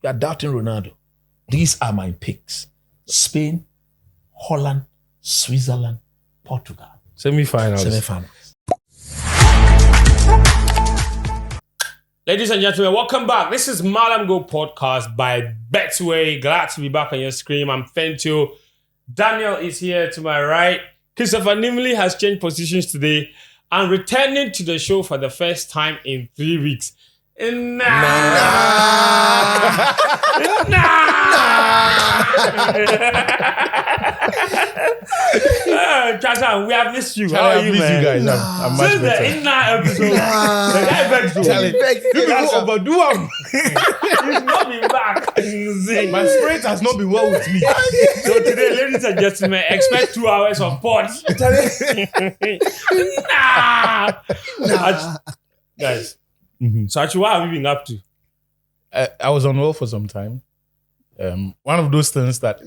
You are doubting Ronaldo. These are my picks. Spain, Holland, Switzerland, Portugal. Semi-finals. Ladies and gentlemen, welcome back. This is Mallam Go Podcast by Betway. Glad to be back on your screen. I'm Fentio. Daniel is here to my right. Christopher Nimley has changed positions today and returning to the show for the first time in 3 weeks. Chacha, we have missed you. How are you, man? You guys. I'm much Since better. the episode, the guy begs to You overdo him. He's not been back. My spirit has not been well with me. So today, ladies and gentlemen, expect 2 hours of pods. Guys. So actually, what have you been up to? I was unwell for some time. One of those things that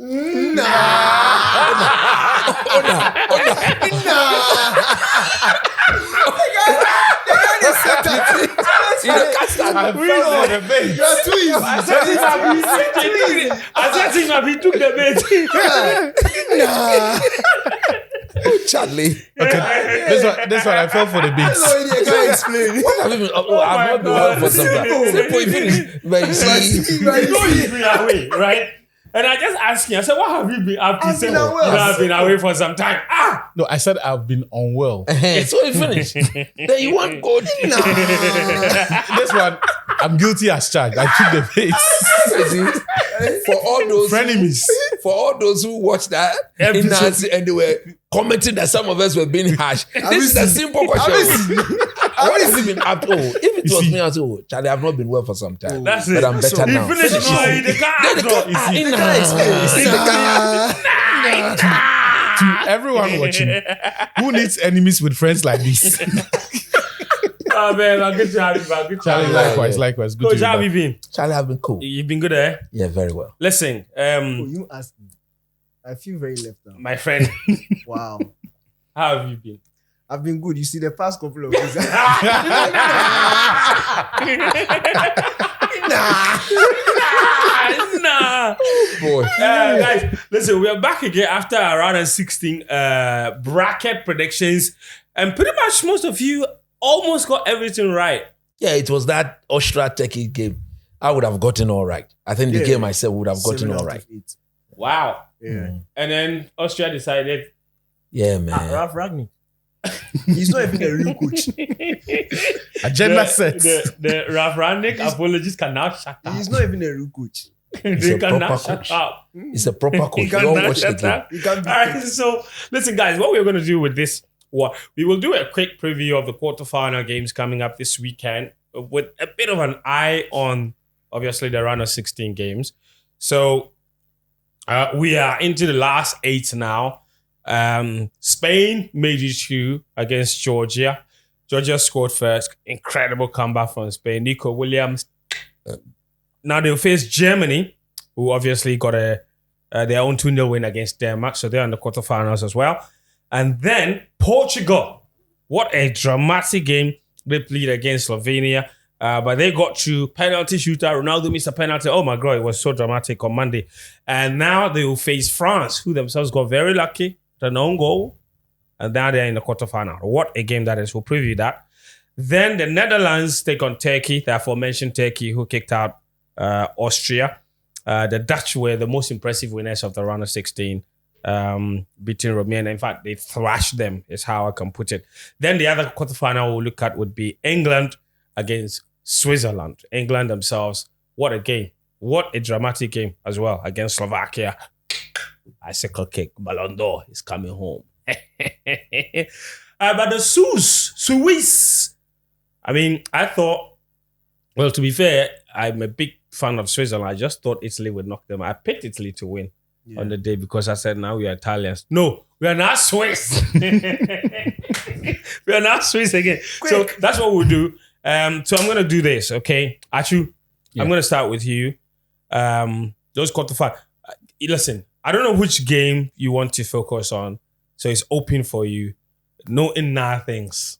He took the bait. Charlie. okay, this one I fell for the beats. What have you been? I've not been well for some time. Simple, you finish. But you see, You know you've been away, right? And I just asked him, I said, what have you been up to? He said, I've been away for some time. No, I said I've been unwell. so you finish. Then you want gold. This one, I'm guilty as charged. I took the bait. For all those Frenemies. For all those who watched that Episode. and they were commenting that some of us were being harsh. This is a simple question. What have you been up to? If it was me, I'd say, Charlie, I've not been well for some time. That's but it. I'm better now. He finished in the car. To everyone watching, who needs enemies with friends like this? Oh man, I'm good to have you back. Good to have Charlie, you back. likewise. Good Coach, to how have be you back. been? Charlie, I've been cool. You've been good, eh? Yeah, very well. Listen, You asked me. I feel very left out. my friend, Wow. how have you been? I've been good. You see, the past couple of weeks. Nah. Boy. Guys, listen, we are back again after our round of 16 bracket predictions. And pretty much most of you almost got everything right. Yeah, it was that Austria-Turkey game. I would have gotten all right. I think the Yeah. game myself would have gotten 7 all out right. of 8. Wow. Yeah. And then Austria decided, Yeah, man. Ralph Ragnick. He's not even a real coach. Agenda set. the Ralph Rangnick apologies can now shut up. He's not even a real coach. They a can now proper shut coach. up. It's a proper coach. He You can don't now watch the shut game. up. He can't be All right, so listen, guys, what we're going to do with this, we will do a quick preview of the quarterfinal games coming up this weekend with a bit of an eye on, obviously, the round of 16 games. So we are into the last 8 now. Spain made it through against Georgia. Georgia scored first. Incredible comeback from Spain. Nico Williams. Now they'll face Germany, who obviously got their own 2-0 win against Denmark. So they're in the quarterfinals as well. And then Portugal. What a dramatic game they played against Slovenia. But they got through penalty shootout. Ronaldo missed a penalty. Oh my God, it was so dramatic on Monday. And now they will face France, who themselves got very lucky. An own goal. And now they're in the quarterfinal. What a game that is. We'll preview that. Then the Netherlands take on Turkey, the aforementioned Turkey, who kicked out Austria. The Dutch were the most impressive winners of the round of 16, beating Romania. In fact, they thrashed them, is how I can put it. Then the other quarterfinal we'll look at would be England against Switzerland. England themselves, what a game. What a dramatic game as well against Slovakia. Icicle kick, Ballon d'Or is coming home. But the Swiss. I mean, I thought, well, to be fair, I'm a big fan of Switzerland. I just thought Italy would knock them. I picked Italy to win on the day because I said, now we are Italians. No, we are not Swiss. We are not Swiss again. Quick. So that's what we'll do. So I'm going to do this, okay? Achu, I'm going to start with you. Those quarterfinals. Listen, I don't know which game you want to focus on. So it's open for you. No inner things.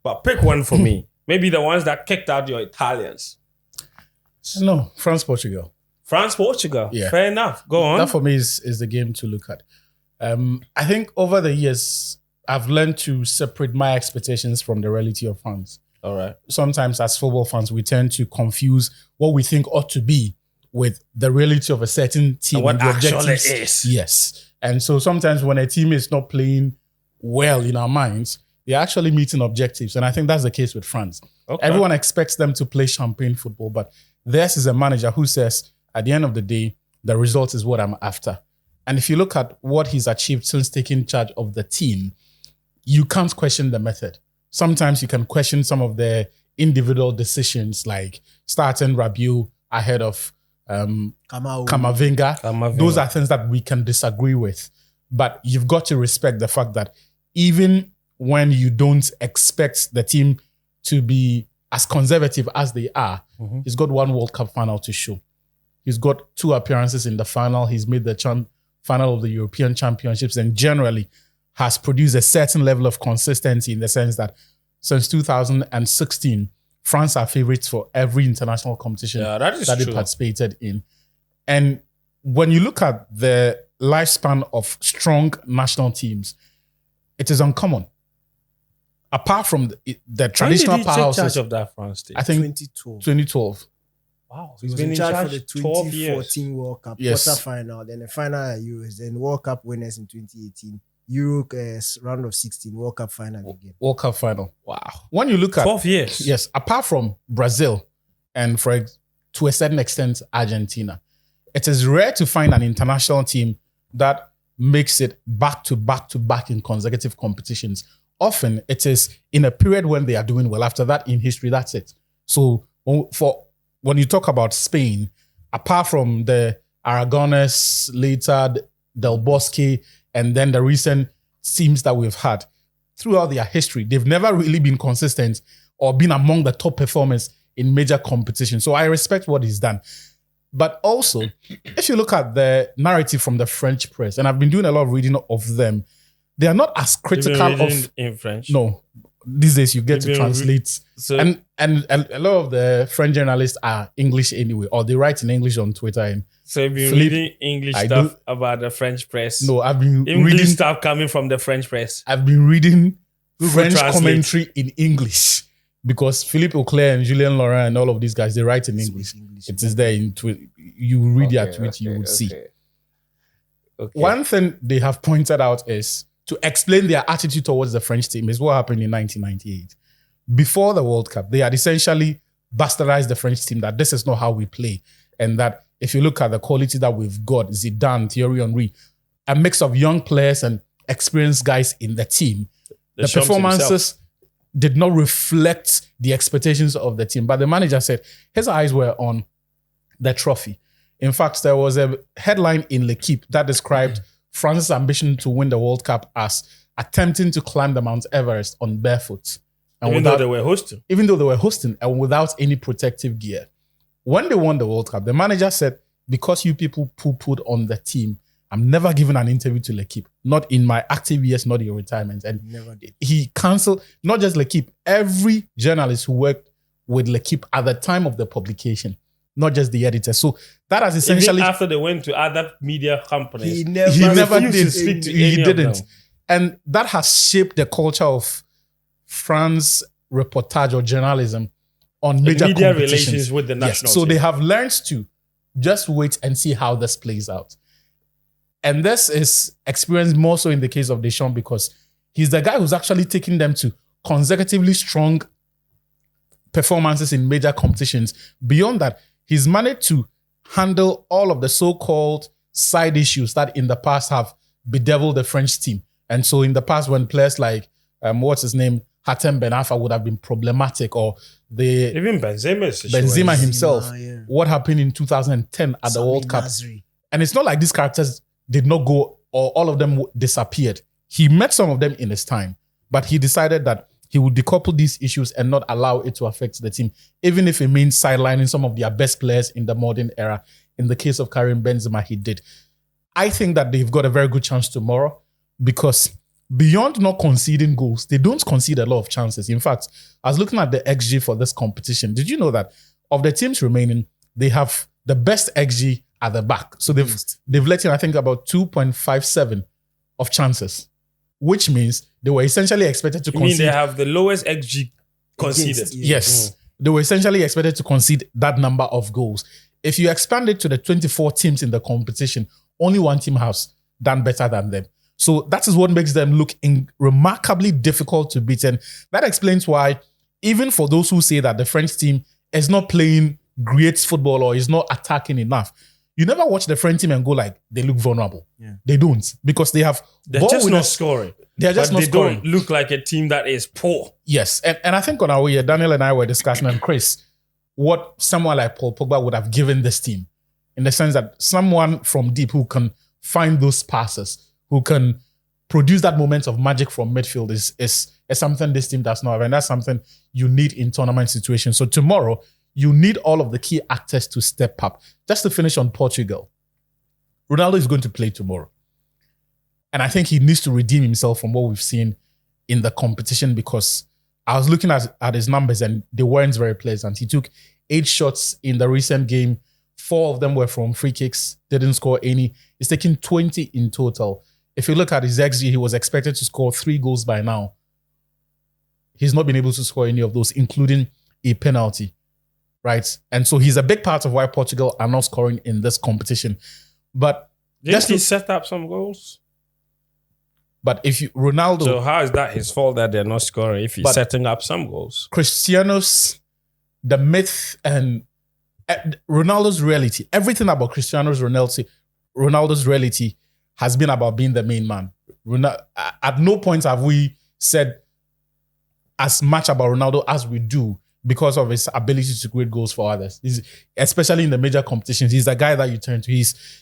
But pick one for me. Maybe the ones that kicked out your Italians. No, France, Portugal. France, Portugal. Yeah. Fair enough. Go on. That for me is the game to look at. I think over the years, I've learned to separate my expectations from the reality of fans. All right. Sometimes as football fans, we tend to confuse what we think ought to be with the reality of a certain team. And what the actually objectives. is. Yes. And so sometimes when a team is not playing well in our minds, they're actually meeting objectives. And I think that's the case with France. Okay. Everyone expects them to play champagne football, but theirs is a manager who says, at the end of the day, the result is what I'm after. And if you look at what he's achieved since taking charge of the team, you can't question the method. Sometimes you can question some of the individual decisions, like starting Rabiot ahead of Kamavinga. Those are things that we can disagree with. But you've got to respect the fact that even when you don't expect the team to be as conservative as they are, he's got one World Cup final to show. He's got 2 appearances in the final. He's made the final of the European Championships and generally has produced a certain level of consistency in the sense that since 2016, France are favorites for every international competition that they participated in. And when you look at the lifespan of strong national teams, it is uncommon. Apart from the traditional when did he powerhouses. take charge of that France team? I think 2012. 2012. Wow. He was in charge for the 12 years. 2014 World Cup Yes. quarterfinal, then the final at Euros, then World Cup winners in 2018, Euro round of 16, World Cup final again. World Cup final. Wow. When you look at 12 years. yes, apart from Brazil and to a certain extent Argentina, it is rare to find an international team that makes it back to back in consecutive competitions. Often it is in a period when they are doing well. After that, in history, that's it. So when you talk about Spain, apart from the Aragones, later Del Bosque, and then the recent teams that we've had throughout their history, they've never really been consistent or been among the top performers in major competitions. So I respect what he's done. But also, if you look at the narrative from the French press, and I've been doing a lot of reading of them, they are not as critical of in French. No, these days you get to translate, So- and a lot of the French journalists are English anyway, or they write in English on Twitter. And So you've been Philippe, reading English I stuff do- about the French press. no, I've been English reading. stuff coming from the French press. I've been reading Google French Translate. commentary in English because Philippe Auclair and Julien Laurent and all of these guys, they write in English. It is there in Twitter. You read their tweet, you would see. Okay. One thing they have pointed out is to explain their attitude towards the French team is what happened in 1998. Before the World Cup, they had essentially bastardized the French team that this is not how we play. And that if you look at the quality that we've got, Zidane, Thierry Henry, a mix of young players and experienced guys in the team, the Deschamps performances did not reflect the expectations of the team. But the manager said his eyes were on the trophy. In fact, there was a headline in L'Equipe that described France's ambition to win the World Cup as attempting to climb the Mount Everest on barefoot. And Even though they were hosting. even though they were hosting and without any protective gear. When they won the World Cup, the manager said, because you people poo-pooed on the team, I'm never giving an interview to L'Equipe. Not in my active years, not in retirement. And Never did. he cancelled, not just L'Equipe, every journalist who worked with L'Equipe at the time of the publication, not just the editor. So that has essentially... Even after they went to other media companies. He never, he never refused did. to speak to He any of didn't. them. And that has shaped the culture of France reportage or journalism on major media competitions. relations with the national So team. they have learned to just wait and see how this plays out. And this is experienced more so in the case of Deschamps because he's the guy who's actually taking them to consecutively strong performances in major competitions. Beyond that, he's managed to handle all of the so-called side issues that in the past have bedeviled the French team. And so in the past, when players like, what's his name, Hatem Ben Arfa would have been problematic, or the Even Benzema himself, yeah. what happened in 2010 at the World Cup. Nasri. And it's not like these characters did not go or all of them disappeared. He met some of them in his time, but he decided that he would decouple these issues and not allow it to affect the team, even if it means sidelining some of their best players in the modern era. In the case of Karim Benzema, he did. I think that they've got a very good chance tomorrow because beyond not conceding goals, they don't concede a lot of chances. In fact, I was looking at the XG for this competition. Did you know that of the teams remaining, they have the best XG at the back. So they've let in, I think, about 2.57 of chances, which means they were essentially expected to concede. They have the lowest XG conceded? Yes. They were essentially expected to concede that number of goals. If you expand it to the 24 teams in the competition, only one team has done better than them. So that is what makes them look remarkably difficult to beat. And that explains why, even for those who say that the French team is not playing great football or is not attacking enough, you never watch the French team and go like, they look vulnerable. Yeah. They don't, because they're just not scoring. They're just not scoring. They don't look like a team that is poor. Yes. And I think on our way here, Daniel and I were discussing, and Chris, what someone like Paul Pogba would have given this team, in the sense that someone from deep who can find those passes, who can produce that moment of magic from midfield is something this team does not have. And that's something you need in tournament situations. So tomorrow, you need all of the key actors to step up. Just to finish on Portugal, Ronaldo is going to play tomorrow. And I think he needs to redeem himself from what we've seen in the competition, because I was looking at his numbers and they weren't very pleasant. He took 8 shots in the recent game. 4 of them were from free kicks, didn't score any. He's taken 20 in total. If you look at his XG, he was expected to score 3 goals by now. He's not been able to score any of those, including a penalty, right? And so he's a big part of why Portugal are not scoring in this competition. But didn't he set up some goals? But if you, Ronaldo... So how is that his fault that they're not scoring if he's setting up some goals? Cristiano's, the myth and Ronaldo's reality, everything about Ronaldo's reality has been about being the main man. At no point have we said as much about Ronaldo as we do because of his ability to create goals for others. Especially in the major competitions, he's the guy that you turn to.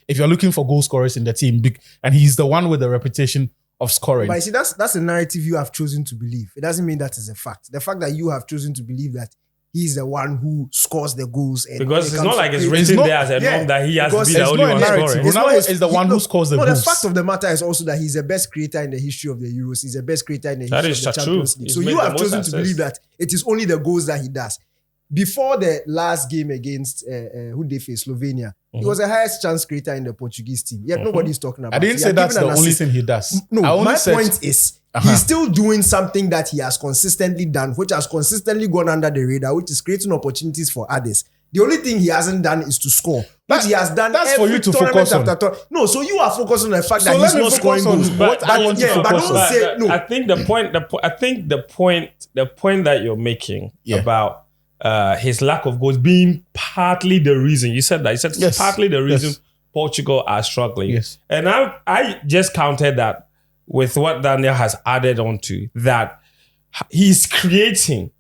If you're looking for goal scorers in the team, and he's the one with the reputation of scoring. But you see, that's a narrative you have chosen to believe. It doesn't mean that is a fact. The fact that you have chosen to believe that he's the one who scores the goals. Because it's not like it's written there as a norm that he has to be the only one scoring. Ronaldo is the one who scores the goals. The fact of the matter is also that he's the best creator in the history of the Euros. He's the best creator in the history of the Champions League. So you have chosen to believe that it is only the goals that he does. Before the last game against who they face, Slovenia, he was the highest chance creator in the Portuguese team. Yet nobody's talking about it. I didn't say that's the only thing he does. No, my point is he's still doing something that he has consistently done, which has consistently gone under the radar, which is creating opportunities for others. The only thing he hasn't done is to score. Which he has done. That's for you to focus on. No, so you are focused on the fact that he's not scoring goals. What I want to focus on. Say, no. I think the point that you're making about his lack of goals being partly the reason. You said that. You said it's partly the reason Portugal are struggling. Yes. And I just counted that with what Daniel has added on to that. He's creating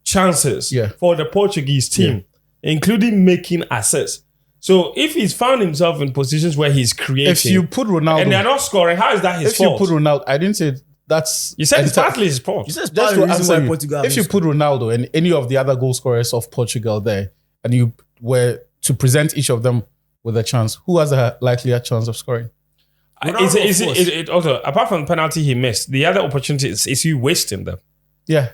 chances for the Portuguese team, including making assists. So if he's found himself in positions where he's creating, if you put Ronaldo and they're not scoring, how is that his fault? If you put Ronaldo, I didn't say that's. You said it's partly his fault. You said it's partly the reason why Portugal. If you put Ronaldo and any of the other goal scorers of Portugal there, and you were to present each of them with a chance, who has a likelier chance of scoring? It also, apart from the penalty he missed, the other opportunity is you wasting them. Yeah.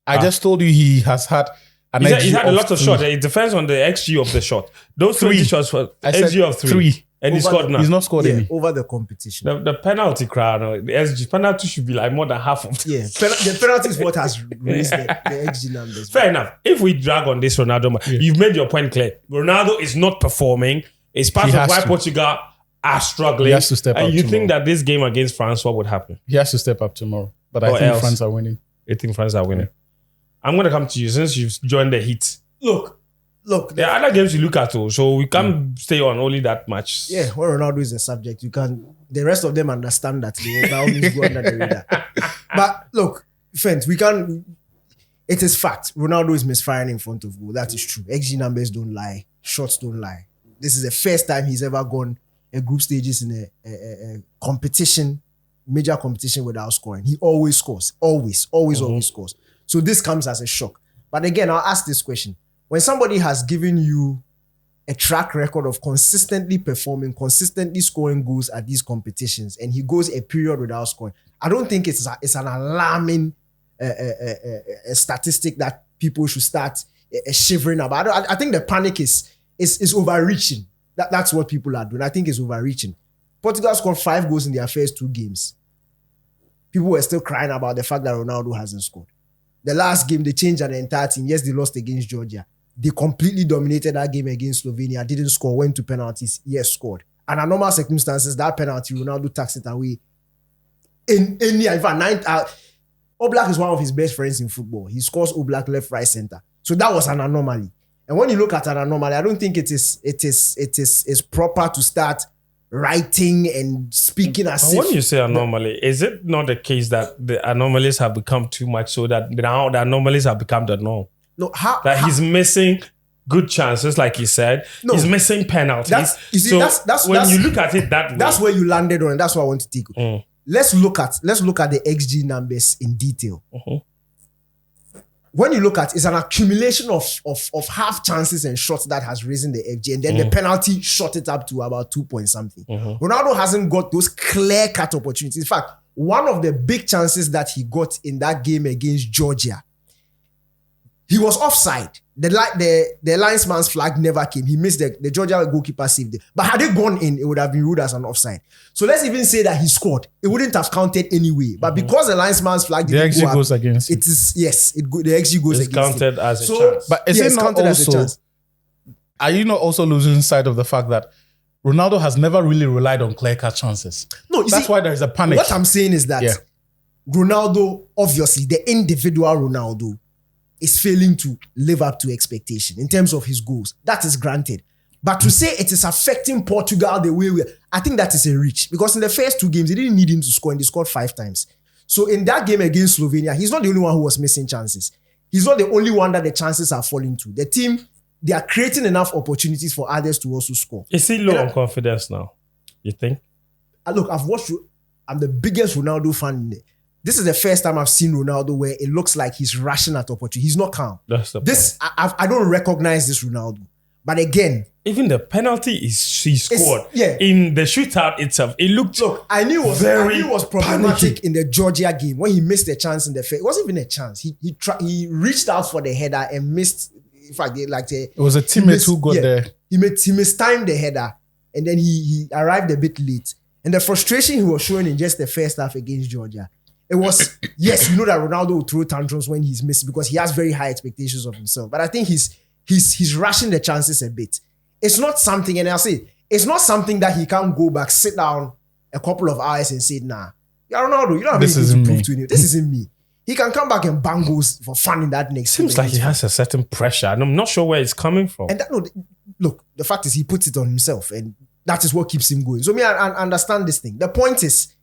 I just told you he has had an XG He had a lot of shots. It depends on the XG of the shot. Those 3 shots were XG of 3. And he scored now. He's not scored any. Over the competition. The penalty crowd, the XG penalty should be like more than half of them. Yeah. The penalty is what has raised the XG numbers. Fair enough. If we drag on this Ronaldo, you've made your point clear. Ronaldo is not performing. It's part of why Portugal are struggling. He has to step up. And you think that this game against France, what would happen? He has to step up tomorrow. But I think France are winning. I think France are winning. I'm going to come to you since you've joined the Heat. Look. There are other games you look at too, so we can't stay on only that much. Yeah, when Ronaldo is a subject, you can. The rest of them understand that they will always go under the radar. But look, friends, we can. It is fact. Ronaldo is misfiring in front of goal. That is true. XG numbers don't lie. Shots don't lie. This is the first time he's ever gone a group stages in a competition, major competition without scoring. He always scores. Always scores. So this comes as a shock. But again, I'll ask this question. When somebody has given you a track record of consistently performing, consistently scoring goals at these competitions, and he goes a period without scoring, I don't think it's an alarming a statistic that people should start shivering about. I think the panic is it's overreaching. That's what people are doing. I think it's overreaching. Portugal scored 5 goals in their first 2 games. People were still crying about the fact that Ronaldo hasn't scored. The last game, they changed the entire team. Yes, they lost against Georgia. They completely dominated that game against Slovenia. Didn't score, went to penalties. Yes, scored. Under normal circumstances, that penalty, Ronaldo takes it away. In fact, Oblak is one of his best friends in football. He scores Oblak left, right, center. So that was an anomaly. And when you look at an anomaly, I don't think it is proper to start writing and speaking as if. When you say anomaly, is it not the case that the anomalies have become too much so that now the anomalies have become the norm? No, he's missing good chances, like he said. No, he's missing penalties. When you look at it that way, that's where you landed on, and that's what I want to take. Let's look at the XG numbers in detail. When you look at, it's an accumulation of half chances and shots that has risen the XG, and then the penalty shot it up to about 2 point something. Ronaldo hasn't got those clear-cut opportunities. In fact, one of the big chances that he got in that game against Georgia, he was offside. The linesman's flag never came. He missed the Georgia goalkeeper saved it. But had it gone in, it would have been ruled as an offside. So let's even say that he scored. It wouldn't have counted anyway. But because the linesman's flag didn't the XG goes against it is, yes, the XG goes against counted it. As a chance. But is it not also, are you not also losing sight of the fact that Ronaldo has never really relied on clear-cut chances? No, that's why there is a panic. What I'm saying is that Ronaldo, obviously, the individual Ronaldo, is failing to live up to expectation in terms of his goals. That is granted. But to say it is affecting Portugal the way I think that is a reach. Because in the first 2 games, they didn't need him to score and they scored 5 times. So in that game against Slovenia, he's not the only one who was missing chances. He's not the only one that the chances are falling to. The team, they are creating enough opportunities for others to also score. Is he low on confidence now, you think? Look, I'm the biggest Ronaldo fan. This is the first time I've seen Ronaldo where it looks like he's rushing at opportunity. He's not calm. That's the point. I don't recognize this Ronaldo. But again, even the penalty he scored in the shootout itself, it looked. Look, I knew it was problematic in the Georgia game when he missed a chance in the face. It wasn't even a chance. He reached out for the header and missed. In fact, it was a teammate who got there. He mistimed the header and then he arrived a bit late. And the frustration he was showing in just the first half against Georgia. It was, yes, you know that Ronaldo will throw tantrums when he's missing because he has very high expectations of himself. But I think he's rushing the chances a bit. It's not something, and I'll say, it's not something that he can go back, sit down a couple of hours and say, nah, Ronaldo, you don't have anything to prove to you. This isn't me. He can come back and bang goals for fun in that next. Seems like he has a certain pressure, and I'm not sure where it's coming from. And look, the fact is he puts it on himself, and that is what keeps him going. So I understand this thing. The point is,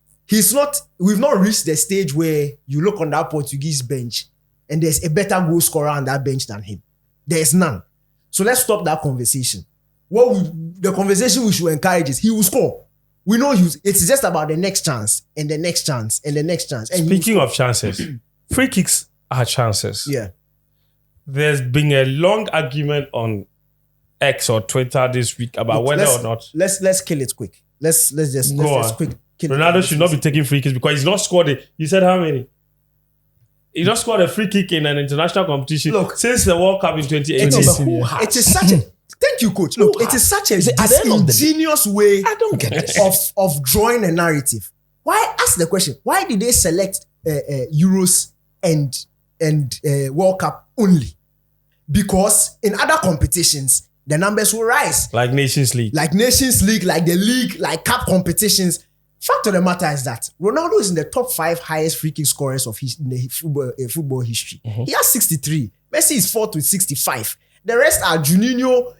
we've not reached the stage where you look on that Portuguese bench and there's a better goal scorer on that bench than him. There's none. So let's stop that conversation. The conversation we should encourage is he will score. We know it's just about the next chance and the next chance and the next chance. And speaking of chances, free kicks are chances. Yeah. There's been a long argument on X or Twitter this week about whether or not. Let's kill it quick. Let's quick. Ronaldo should not be taking free kicks because he's not scored it. You said how many? He's not scored a free kick in an international competition since the World Cup in 2018. It is such a thank you, coach. Look, it is such a disingenuous way I don't get this. of drawing a narrative. Why ask the question? Why did they select Euros and World Cup only? Because in other competitions, the numbers will rise. Like Nations League, like the league, like cup competitions. Fact of the matter is that Ronaldo is in the top 5 highest free kick scorers in the football history. He has 63. Messi is 4th with 65. The rest are Juninho,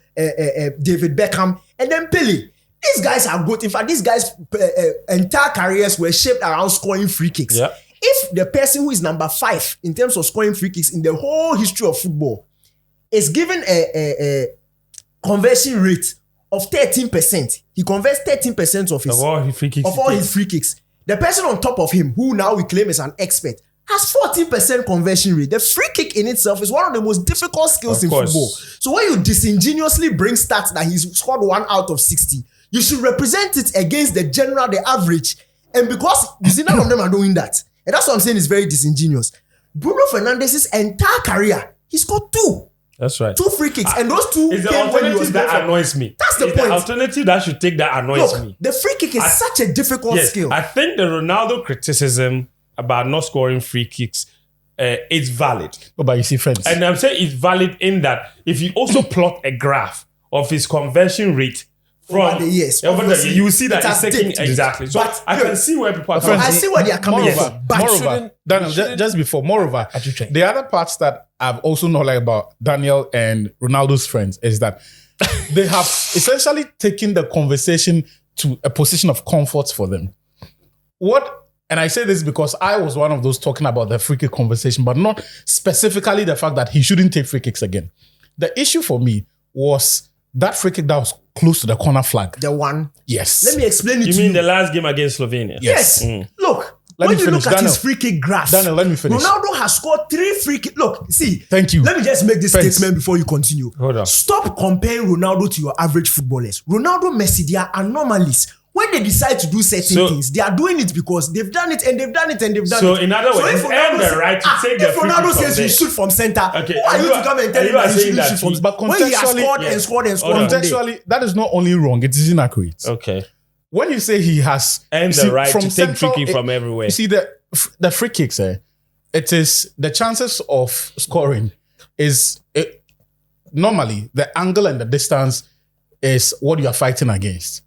David Beckham, and then Pele. These guys are good. In fact, these guys' entire careers were shaped around scoring free kicks. Yeah. If the person who is number 5 in terms of scoring free kicks in the whole history of football is given a conversion rate of 13%. He converts 13% of all his free kicks. The person on top of him, who now we claim is an expert, has 14% conversion rate. The free kick in itself is one of the most difficult skills in football. So when you disingenuously bring stats that he's scored 1 out of 60, you should represent it against the average. And because you see, none of them are doing that. And that's what I'm saying is very disingenuous. Bruno Fernandes's entire career, he scored 2. That's right. 2 free kicks, and those 2 It's the came when he was alternative that there for- annoys me. That's the It's point. The alternative that should take that annoys Look, me. the free kick is such a difficult Yes, skill. I think the Ronaldo criticism about not scoring free kicks is valid. Oh, but you see, friends. And I'm saying it's valid in that if you also plot a graph of his conversion rate from Over the years, over the obviously, you will see that it has it's taking dipped. exactly. So But I can see where people are Friends, coming I see where they are coming Moreover, from. But moreover, Daniel, just before, moreover, Achille. the other parts that I've also not like about Daniel and Ronaldo's friends is that they have essentially taken the conversation to a position of comfort for them. And I say this because I was one of those talking about the free kick conversation, but not specifically the fact that he shouldn't take free kicks again. The issue for me was that free kick that was close to the corner flag. the one. Yes. Let me explain it You to mean you. the last game against Slovenia? Yes. Look, Let when me you finish, look at Daniel. his free kick graph, Daniel, let me finish. Ronaldo has scored 3 free kicks. Look, see. Thank you. Let me just make this Friends. statement before you continue. Hold on. Stop comparing Ronaldo to your average footballers. Ronaldo, Messi, they are anomalies. When they decide to do certain things, they are doing it because they've done it and they've done it and they've done it. So in other words, if he's earned the right to take the if free Ronaldo kick from says there. you shoot from center, Okay, who are and you you to are- come and and tell you him are that he saying shouldn't that shoot from he- but when he has contextually- scored yes. and scored and scored? Hold on. on day. Contextually, that is not only wrong, it is inaccurate. Okay. When you say he has And you the right to take central- free kick from everywhere. You see the free kicks, it is the chances of scoring is normally the angle and the distance is what you are fighting against.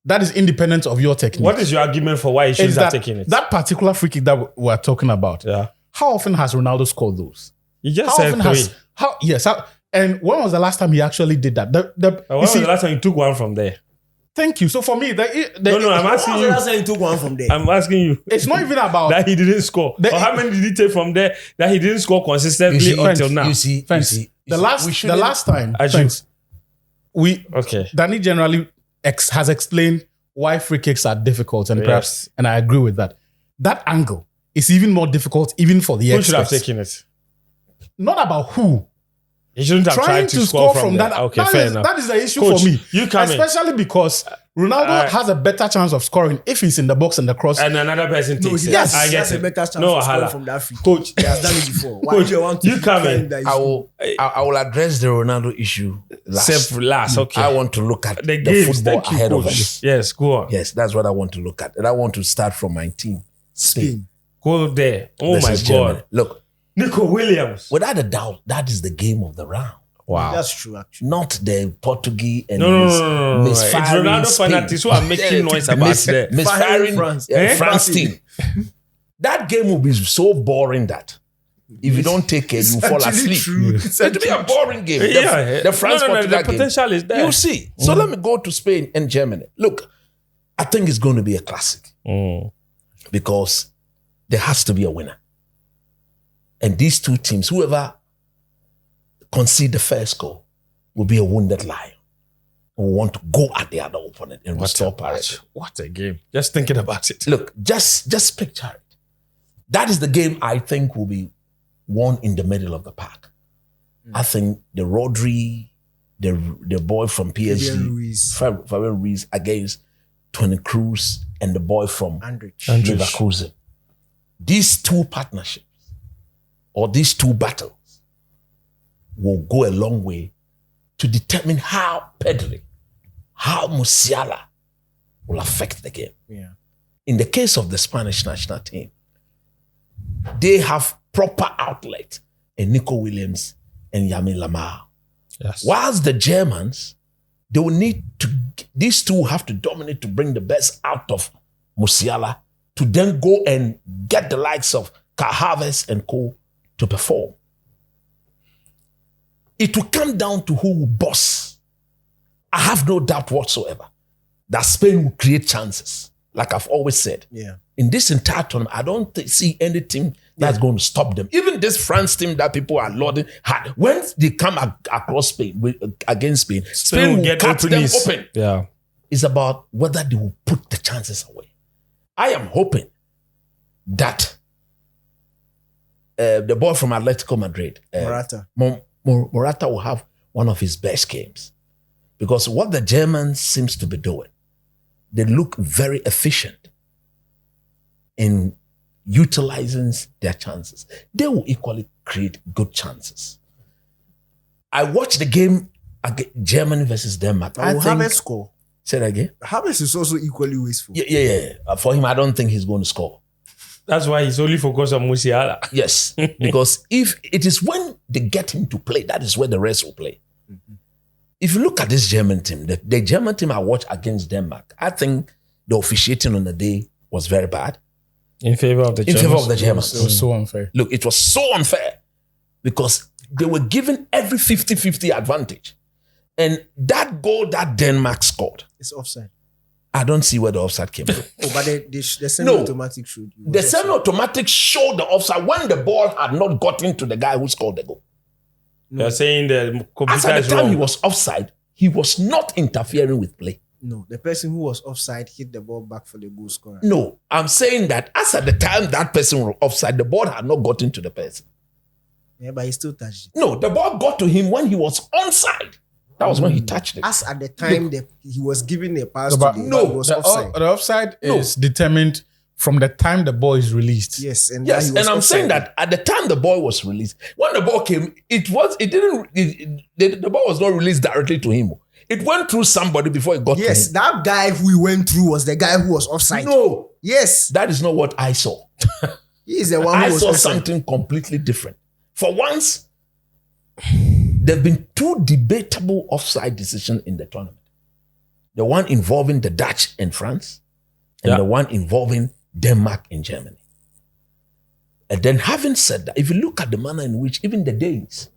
That is independent of your technique. What is your argument for why he should Is have that taken it? that particular free kick that we're talking about? Yeah. How often has Ronaldo scored those? You just How said often 3. has and when was the last time he actually did that? When You was see, the last time you took one from there? thank you. So for me, No, I'm When asking was the you. last time you took one from there? I'm asking you. it's not even about That he didn't score. The- or how many did he take from there that he didn't score consistently until now? You see, the last time. Aju. Friends, Okay. Danny generally has explained why free kicks are difficult, and Yes. perhaps, and I agree with that. That angle is even more difficult, even for the Who should have experts. taken it? Not about who. He shouldn't have Trying tried to score from that. Okay, that fair is- enough. that is the issue Coach, for me. you come in. Especially because Ronaldo has a better chance of scoring if he's in the box and the cross. And another person No, takes he it. has, I he get has a it. better chance No of scoring wahala. from that free kick. Coach, He has done it before. Why Coach, do you want to you come claim in. that he's- I will address the Ronaldo issue last. Last, okay. I want to look at the the games. football Thank you, ahead of coach. us. Yes, go on. Yes, that's what I want to look at. And I want to start from my team. Spain. Go there. Oh my versus God. Germany. Look, Nico Williams. without a doubt, that is the game of the round. Wow. That's true, actually. Not the Portuguese and No. It's misfiring Ronaldo Spain. fanatics who are making noise about that. Misfiring France. France team. That game will be so boring that if you don't take care, you fall Actually asleep. true. It's It'll be a boring game. Yeah, The France the Portugal game. potential is there. You see. So let me go to Spain and Germany. Look, I think it's going to be a classic because there has to be a winner. And these two teams, whoever concede the first goal will be a wounded lion who want to go at the other opponent and restore parity. What a game. Just thinking about it. Look, just picture it. That is the game I think will be won in the middle of the park. I think the Rodri, the boy from PSG, Fabian Ruiz against Toni Kroos and the boy from Leverkusen. These two partnerships or these two battles will go a long way to determine how Pedri, how Musiala will affect the game. Yeah. In the case of the Spanish national team, they have proper outlet in Nico Williams and Lamine Yamal. Yes. Whilst the Germans, they will need to, these two have to dominate to bring the best out of Musiala to then go and get the likes of Kai Havertz and co to perform. It will come down to who will boss. I have no doubt whatsoever that Spain will create chances, like I've always said. Yeah. In this entire tournament, I don't see any team that's going to stop them. Even this France team that people are lauding, when they come across Spain, against Spain, Spain will get cut them openings. open. Yeah. It's about whether they will put the chances away. I am hoping that the boy from Atletico Madrid, Morata. Morata will have one of his best games. Because what the Germans seems to be doing, they look very efficient in utilizing their chances. They will equally create good chances. I watched the game Germany versus Denmark. I think. Havertz score. Say that again. Havertz is also equally wasteful. Yeah. For him, I don't think he's going to score. That's why he's only focused on Musiala. Yes, because if it is when they get him to play, that is where the rest will play. Mm-hmm. If you look at this German team, the German team I watched against Denmark, I think the officiating on the day was very bad. In favor of the Germans. It was so unfair. Look, it was so unfair because they were given every 50-50 advantage. And that goal that Denmark scored, it's offside. I don't see where the offside came from. But the semi-automatic showed. The semi-automatic showed the offside when the ball had not gotten to the guy who scored the goal. You're saying the computer As at is the time wrong. he was offside, he was not interfering with play. No, the person who was offside hit the ball back for the goal scorer. No, I'm saying that as at the time that person was offside, the ball had not gotten to the person. Yeah, but he still touched it. No, the ball got to him when he was onside. That was when he touched it. As at the time he was giving a pass No, to but the no, he was The offside. the offside is determined from the time the ball is released. Yes, and Yes, that he was and I'm saying offside. that at the time the ball was released, when the ball came, the ball was not released directly to him. It went through somebody before it got Yes, to him. that guy who he went through was the guy who was offside. No, Yes, that is not what I saw. he is the one who I was saw offside. something completely different. For once, there have been two debatable offside decisions in the tournament. The one involving the Dutch and France, and the one involving Denmark and Germany. And then having said that, if you look at the manner in which even the Danes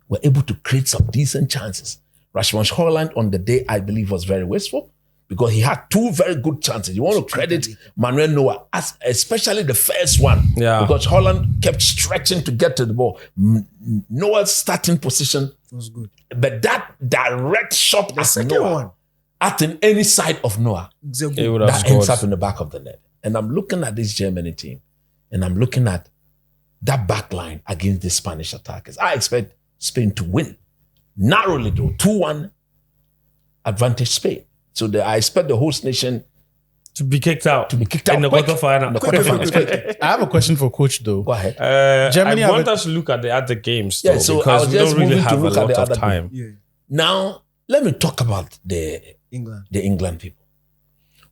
were able to create some decent chances, Rasmus Højlund on the day, I believe, was very wasteful because he had two very good chances. You want to credit Manuel Neuer, especially the first one, because Højlund kept stretching to get to the ball. Neuer's starting position was good. But that direct shot at second Noah, one. at any side of Noah, He would have that ends scored. up in the back of the net. And I'm looking at this Germany team, and I'm looking at that back line against the Spanish attackers. I expect Spain to win. Narrowly though, 2-1 advantage Spain. So I expect the host nation To be kicked out. in the quick. quarterfinal. In the quarterfinals. I have a question for Coach though. Go ahead. Germany I have want a- us to look at the other games Yeah, though, so I because was we just don't really moving to have a look at the lot of other time. Yeah, Now, let me talk about the England people.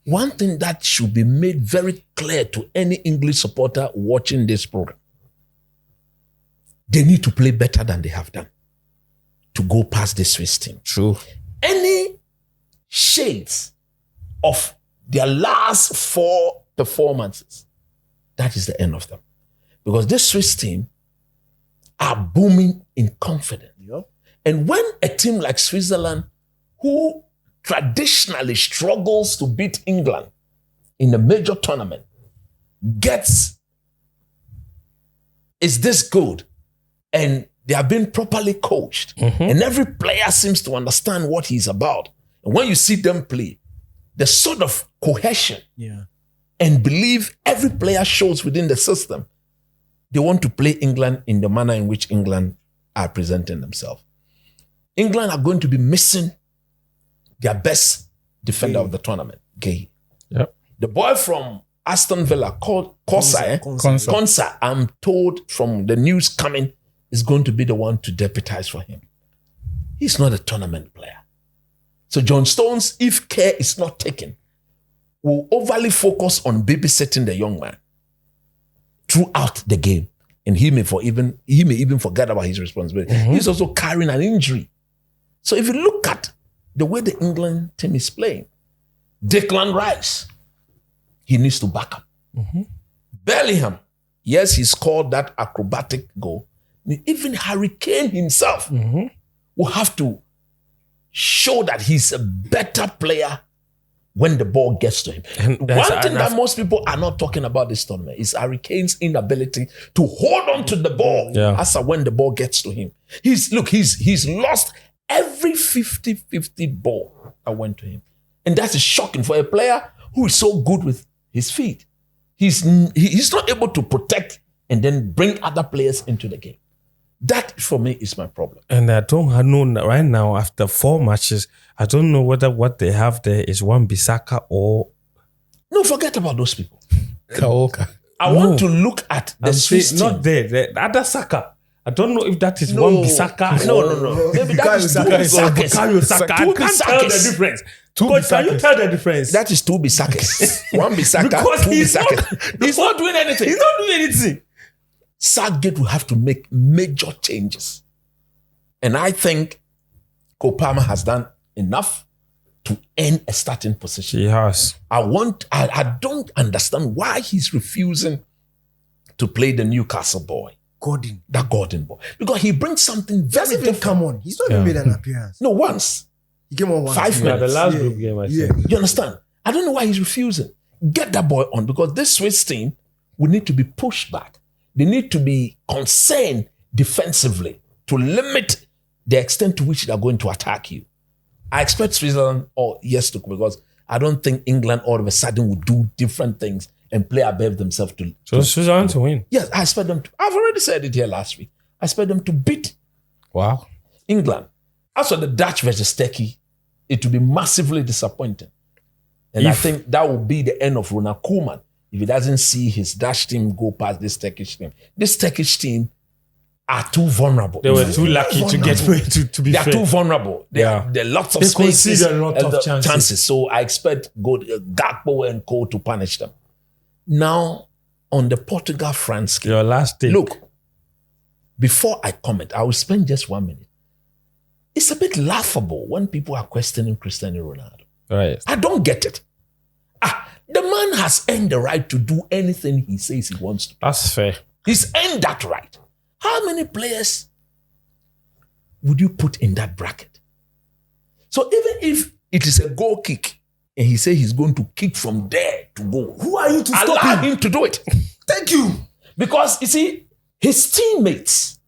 One thing that should be made very clear to any English supporter watching this program, they need to play better than they have done to go past the Swiss team. True. Any shades of their last 4 performances, that is the end of them. Because this Swiss team are booming in confidence. Yep. And when a team like Switzerland, who traditionally struggles to beat England in a major tournament, is this good, and they are being properly coached, and every player seems to understand what he's about. And when you see them play, the sort of cohesion and belief every player shows within the system, they want to play England in the manner in which England are presenting themselves. England are going to be missing their best defender of the tournament, Gay. Yep. The boy from Aston Villa called Konsa, I'm told from the news coming, is going to be the one to deputize for him. He's not a tournament player. So John Stones, if care is not taken, will overly focus on babysitting the young man throughout the game. And he may even forget about his responsibility. He's also carrying an injury. So if you look at the way the England team is playing, Declan Rice, he needs to back up. Bellingham, yes, he scored that acrobatic goal. Even Harry Kane himself will have to show that he's a better player when the ball gets to him. And One thing that most people are not talking about this tournament is Harry Kane's inability to hold on to the ball as when the ball gets to him. He's lost every 50-50 ball that went to him. And that is shocking for a player who is so good with his feet. He's not able to protect and then bring other players into the game. That, for me, is my problem. And I don't know right now, after 4 matches, I don't know whether what they have there is Wan-Bissaka or... No, forget about those people. Kaoka. I want to look at the Swiss team. Not there, the other Saka. I don't know if that is No. Wan-Bissaka. No. Maybe that is two Bissakis. Bukayo Saka. I Two can't tell the Bissakis. difference. Two Coach, can you Bissakis. tell the difference? That is two Bissakis. One Bissaka, Because two he's Bissakis. He's not doing anything. He's not doing anything. Southgate will have to make major changes. And I think Kopama has done enough to earn a starting position. He has. I don't understand why he's refusing to play the Newcastle boy, that Gordon boy. Because he brings something very Doesn't even different. come on. He's not even made an appearance. No, once. He came on once. 5 Yeah, minutes. the last Yeah. group game, I Yeah. think. You understand? I don't know why he's refusing. Get that boy on, because this Swiss team will need to be pushed back. They need to be concerned defensively to limit the extent to which they're going to attack you. I expect Switzerland yes to, because I don't think England all of a sudden will do different things and play above themselves to. So Switzerland to win. Yes, I expect them to. I've already said it here last week. I expect them to beat Wow. England. As for the Dutch versus Turkey, it will be massively disappointing. And I think that will be the end of Ronald Koeman if he doesn't see his Dutch team go past this Turkish team. This Turkish team are too vulnerable. They were too lucky to get to be They are fair. too vulnerable. There are lots of They spaces, concede a lot and of the chances. So I expect Gakpo and Co to punish them. Now, on the Portugal-France game, Your last take. look, before I comment, I will spend just 1 minute. It's a bit laughable when people are questioning Cristiano Ronaldo. Right. I don't get it. The man has earned the right to do anything he says he wants to. That's fair. He's earned that right. How many players would you put in that bracket? So even if it is a goal kick and he says he's going to kick from there to goal, Who are you to allow stop him? him to do it. Thank you. Because you see, his teammates,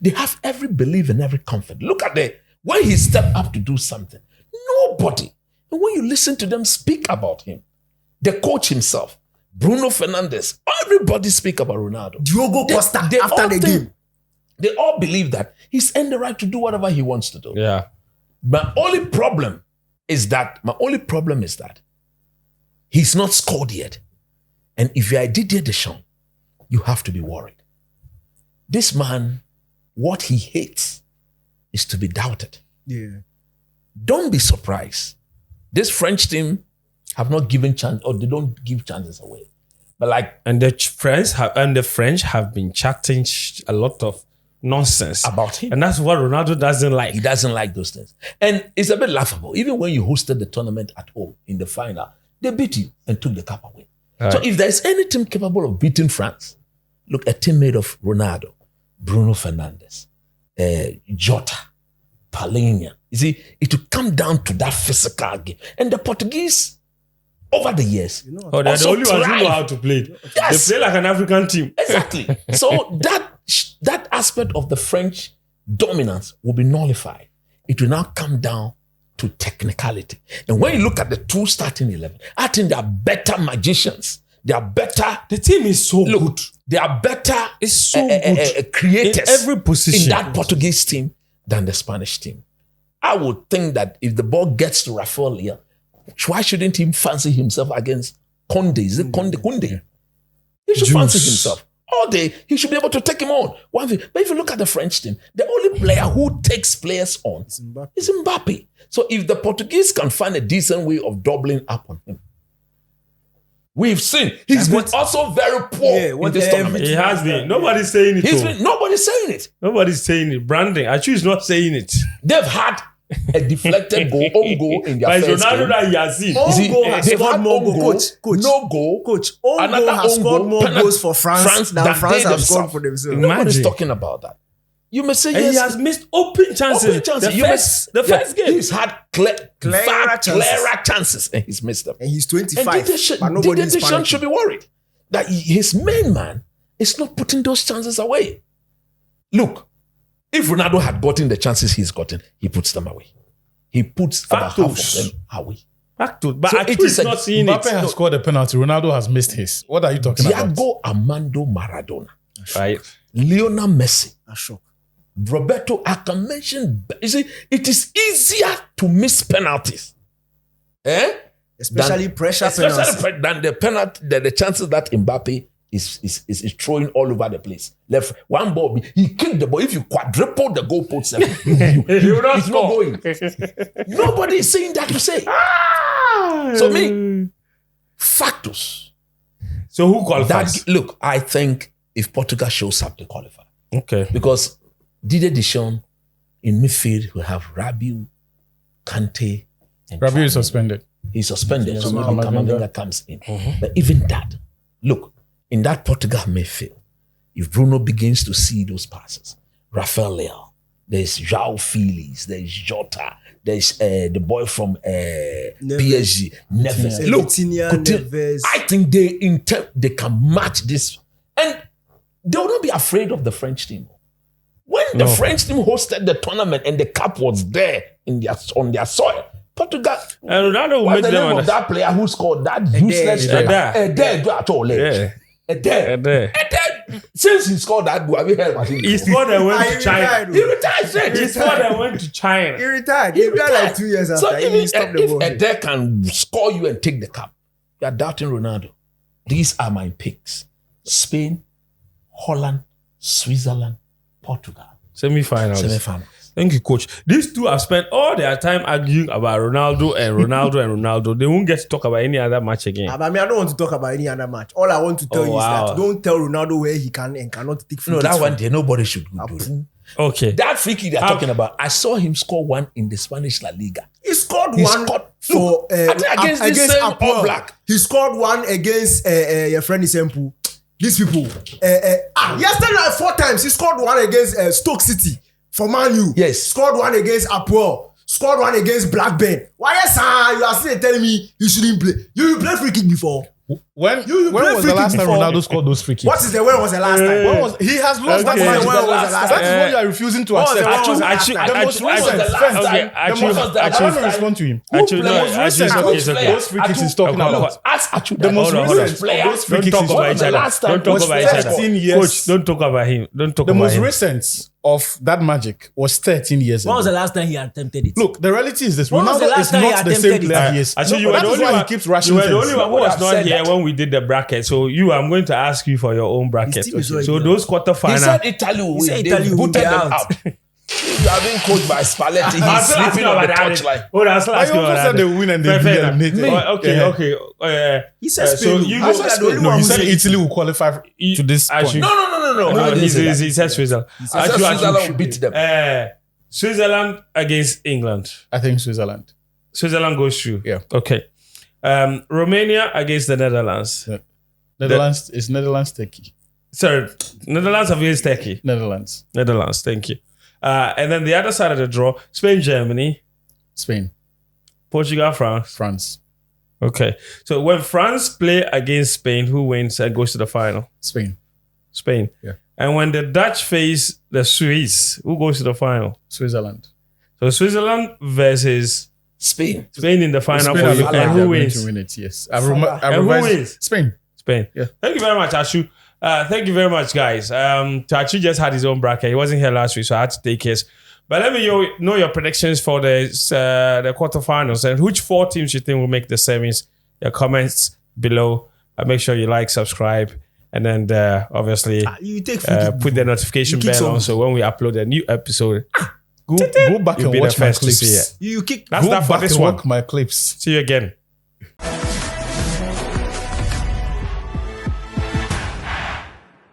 they have every belief and every confidence. Look at when he stepped up to do something, nobody. And when you listen to them speak about him, the coach himself, Bruno Fernandes, everybody speak about Ronaldo. Diogo Costa after all the think- game. They all believe that he's earned the right to do whatever he wants to do. Yeah. My only problem is that he's not scored yet. And if you are Didier Deschamps, you have to be worried. This man, what he hates is to be doubted. Yeah. Don't be surprised. This French team have not given chance, or they don't give chances away. But And the French have been chatting a lot of nonsense about him. and that's what Ronaldo doesn't like. He doesn't like those things. And it's a bit laughable. Even when you hosted the tournament at home in the final, they beat you and took the cup away. Right. So if there's any team capable of beating France, look, a team made of Ronaldo, Bruno Fernandes, Jota, Palhinha. You see, it will come down to that physical game. And the Portuguese, over the years, They're the also only ones who thrive. know how to play. Yes. They play like an African team. Exactly. So that aspect of the French dominance will be nullified. It will now come down to technicality. And when you look at the two starting 11, I think they are better magicians. They are better. The team is so good. They are better. It's so good. Creators in every position. in that Portuguese team than the Spanish team. I would think that if the ball gets to Rafael Leão, why shouldn't he fancy himself against Conde? Is it Conde? He should fancy himself all day. He should be able to take him on. One thing. But if you look at the French team, the only player who takes players on is Mbappe. So if the Portuguese can find a decent way of doubling up on him, we've seen he's been also very poor in this tournament. He has been. Nobody's saying it. Nobody's saying it. Nobody's saying it. Branding. Actually, is not saying it. They've had a deflected goal, own goal in their But it's first Ronaldo game. that he has seen. Own See, goal has they've scored had more own goals. goal, no goal. Coach, own Another goal has own scored goal, more penalty. goals for France than France they have scored themselves. for themselves. Nobody's Imagine. talking about that. You may say And yes. he has missed open chances. Open chances. The first game. He's had clearer chances and he's missed them. And he's And 25, but Didier nobody's Deschamps should panicking. be worried that his main man is not putting those chances away. Look, if Ronaldo had gotten the chances he's gotten, he puts them away. He puts about half Factos. of them away. Back to, but So actually it is he's not seeing it. Mbappe has scored a penalty. Ronaldo has missed his. What are you talking about? Diego Armando Maradona, Right. Lionel Messi, A shock. Roberto, I can mention, you see, it is easier to miss penalties. Especially pressure penalties. Especially than the penalty, the chances that Mbappe is throwing all over the place. Left one ball, he kicked the ball. If you quadruple the goalpost, it's not going. Nobody is saying that to say. So factors. So who qualifies? Look, I think if Portugal shows up, they qualify. Okay. Because Didier Deschamps in midfield will have Rabiot, Kante, and Rabiot is suspended. He's suspended, so maybe Camavinga Camavinga comes in. But even that, look, in that Portugal midfield, if Bruno begins to see those passes, Rafael Leao, there's João Felix, there's Jota, there's the boy from PSG, Neves. Look, Neves. I think they can match this, and they will not be afraid of the French team. When the French team hosted the tournament and the cup was there on their soil, Portugal. And Ronaldo What's made the them name of that player who scored that useless Eder. Since he scored that goal, have you heard about him? He scored and went to China. He retired straight. He scored and went to China. He retired. He retired like 2 years after. So He stopped the ball. if Eder can score you and take the cup, you are doubting Ronaldo. These are my picks: Spain, Holland, Switzerland, Portugal. Semi-finals. Thank you, coach. These two have spent all their time arguing about Ronaldo. They won't get to talk about any other match again. I don't want to talk about any other match. All I want to tell you is that don't tell Ronaldo where he can and cannot take free No, kicks that one from. day nobody should do it. Okay. That free kick they're talking about, I saw him score one in the Spanish La Liga. He scored one for against this same Apoel. All Black. He scored one against your friend Isempu. These people. Yesterday, like 4 times, he scored one against Stoke City for Man U. Yes. Scored one against Apoel. Scored one against Blackburn. Why, yes, sir? You are still telling me you shouldn't play. You played free kick before. When was the last time Ronaldo scored those free kicks? When was the last time? He has lost that Okay. match. When was the last That is time? what you are refusing to accept. The most Let me respond to him. Actually, The most recent of those free kicks he's talking about. The most recent player. of those free Don't kicks talk he's about talking each other. last time Don't talk was about each other. 13 years. Coach, don't talk about him. Don't talk The about most him. recent of that magic was 13 years When was the ago. last time he attempted it? Look, the reality is this. When was the Ronaldo last is time he not the same attempted it? player he is. Actually, you No, were that the is only why one. he keeps You rushing were the things. only one who Would was have not said here that. when we did the bracket. So I'm going to ask you for your own bracket. His team is Okay. already So done. those He quarterfinals. said Italy will He said win. Italy They will booted get them out. out. You are being coached by Spalletti. He's sleeping on the touchline. Oh, that's But he also said they will win and they will be eliminated. Okay. He said So Spain. you I go. said the only No, one he who said said Italy will qualify to this point. No. He said Switzerland. Switzerland will beat them. Switzerland against England. I think Switzerland. Switzerland goes through. Yeah. Okay. Romania against the Netherlands. Netherlands is Netherlands, Turkey. Sorry, Netherlands against Turkey. Netherlands, Thank you. And then the other side of the draw, Spain, Germany, Spain, Portugal, France. France, Okay. So when France play against Spain, who wins and goes to the final? Spain, Spain. Yeah. And when the Dutch face the Swiss, who goes to the final? Switzerland. So Switzerland versus Spain. Spain in the final. Spain For are you. looking like And they're who going wins? to win it, yes. And who wins? Spain. Spain. Yeah. Thank you very much, Ashu. Thank you very much, guys. Tachi just had his own bracket. He wasn't here last week, so I had to take his. But let me know your predictions for the quarterfinals and which 4 teams you think will make the semis. Your comments below. Make sure you like, subscribe, and then obviously you take free kick put the notification You kick bell on some. so when we upload a new episode, Go back you'll and be the watch my first to see clips. it. You kick. That's Go that for back this and one. watch my clips. See you again.